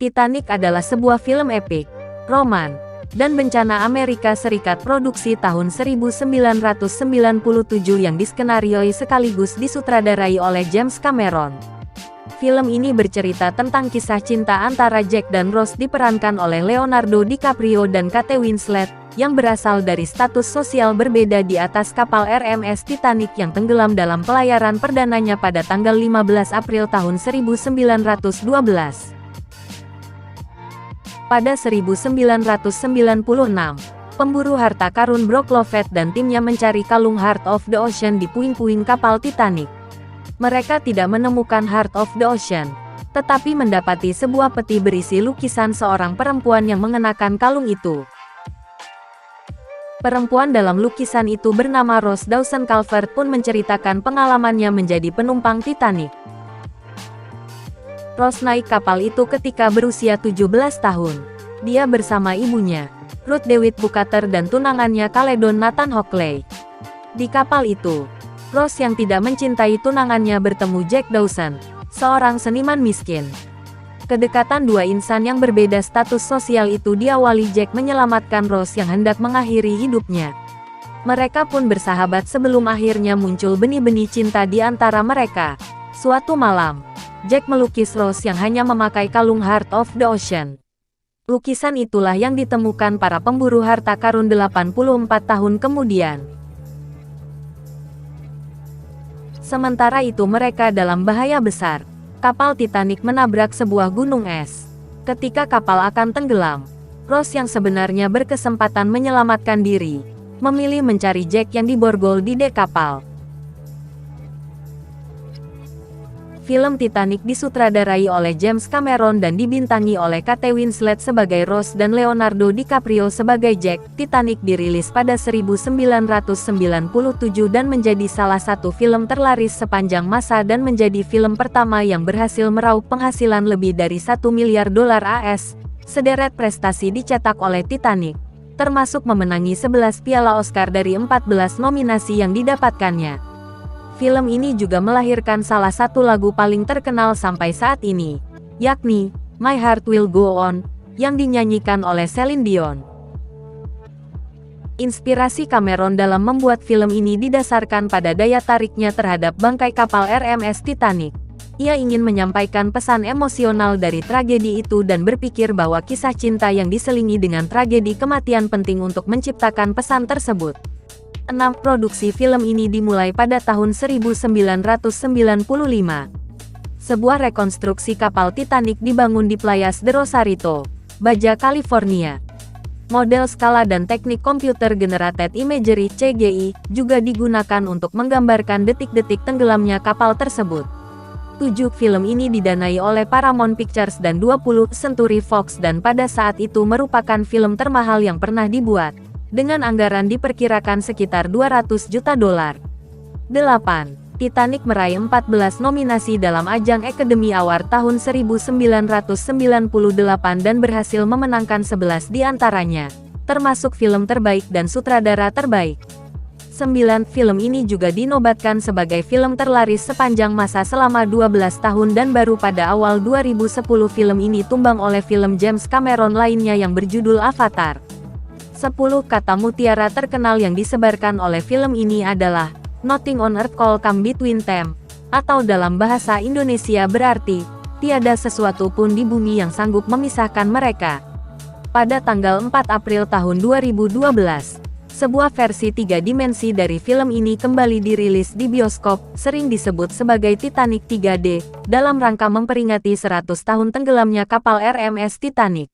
Titanic adalah sebuah film epik, roman, dan bencana Amerika Serikat produksi tahun 1997 yang diskenarioi sekaligus disutradarai oleh James Cameron. Film ini bercerita tentang kisah cinta antara Jack dan Rose diperankan oleh Leonardo DiCaprio dan Kate Winslet, yang berasal dari status sosial berbeda di atas kapal RMS Titanic yang tenggelam dalam pelayaran perdananya pada tanggal 15 April tahun 1912. Pada 1996, pemburu harta karun Brock Lovett dan timnya mencari kalung Heart of the Ocean di puing-puing kapal Titanic. Mereka tidak menemukan Heart of the Ocean, tetapi mendapati sebuah peti berisi lukisan seorang perempuan yang mengenakan kalung itu. Perempuan dalam lukisan itu bernama Rose Dawson Calvert pun menceritakan pengalamannya menjadi penumpang Titanic. Rose naik kapal itu ketika berusia 17 tahun. Dia bersama ibunya, Ruth Dewitt Bukater dan tunangannya Caledon Nathan Hockley. Di kapal itu, Rose yang tidak mencintai tunangannya bertemu Jack Dawson, seorang seniman miskin. Kedekatan dua insan yang berbeda status sosial itu diawali Jack menyelamatkan Rose yang hendak mengakhiri hidupnya. Mereka pun bersahabat sebelum akhirnya muncul benih-benih cinta di antara mereka. Suatu malam, Jack melukis Rose yang hanya memakai kalung Heart of the Ocean. Lukisan itulah yang ditemukan para pemburu harta karun 84 tahun kemudian. Sementara itu mereka dalam bahaya besar. Kapal Titanic menabrak sebuah gunung es. Ketika kapal akan tenggelam, Rose yang sebenarnya berkesempatan menyelamatkan diri, memilih mencari Jack yang diborgol di dek kapal. Film Titanic disutradarai oleh James Cameron dan dibintangi oleh Kate Winslet sebagai Rose dan Leonardo DiCaprio sebagai Jack. Titanic dirilis pada 1997 dan menjadi salah satu film terlaris sepanjang masa dan menjadi film pertama yang berhasil meraup penghasilan lebih dari $1 miliar AS. Sederet prestasi dicetak oleh Titanic, termasuk memenangi 11 piala Oscar dari 14 nominasi yang didapatkannya. Film ini juga melahirkan salah satu lagu paling terkenal sampai saat ini, yakni My Heart Will Go On, yang dinyanyikan oleh Celine Dion. Inspirasi Cameron dalam membuat film ini didasarkan pada daya tariknya terhadap bangkai kapal RMS Titanic. Ia ingin menyampaikan pesan emosional dari tragedi itu dan berpikir bahwa kisah cinta yang diselingi dengan tragedi kematian penting untuk menciptakan pesan tersebut. 6. Produksi film ini dimulai pada tahun 1995. Sebuah rekonstruksi kapal Titanic dibangun di Playas de Rosarito, Baja California. Model skala dan teknik komputer generated imagery (CGI) juga digunakan untuk menggambarkan detik-detik tenggelamnya kapal tersebut. 7. Film ini didanai oleh Paramount Pictures dan 20th Century Fox dan pada saat itu merupakan film termahal yang pernah dibuat, dengan anggaran diperkirakan sekitar $200 juta. 8. Titanic meraih 14 nominasi dalam ajang Academy Award tahun 1998 dan berhasil memenangkan 11 di antaranya, termasuk film terbaik dan sutradara terbaik. 9. Film ini juga dinobatkan sebagai film terlaris sepanjang masa selama 12 tahun dan baru pada awal 2010 film ini tumbang oleh film James Cameron lainnya yang berjudul Avatar. 10 kata mutiara terkenal yang disebarkan oleh film ini adalah Nothing on Earth Could Come Between Them, atau dalam bahasa Indonesia berarti tiada sesuatu pun di bumi yang sanggup memisahkan mereka. Pada tanggal 4 April tahun 2012, sebuah versi 3 dimensi dari film ini kembali dirilis di bioskop, sering disebut sebagai Titanic 3D, dalam rangka memperingati 100 tahun tenggelamnya kapal RMS Titanic.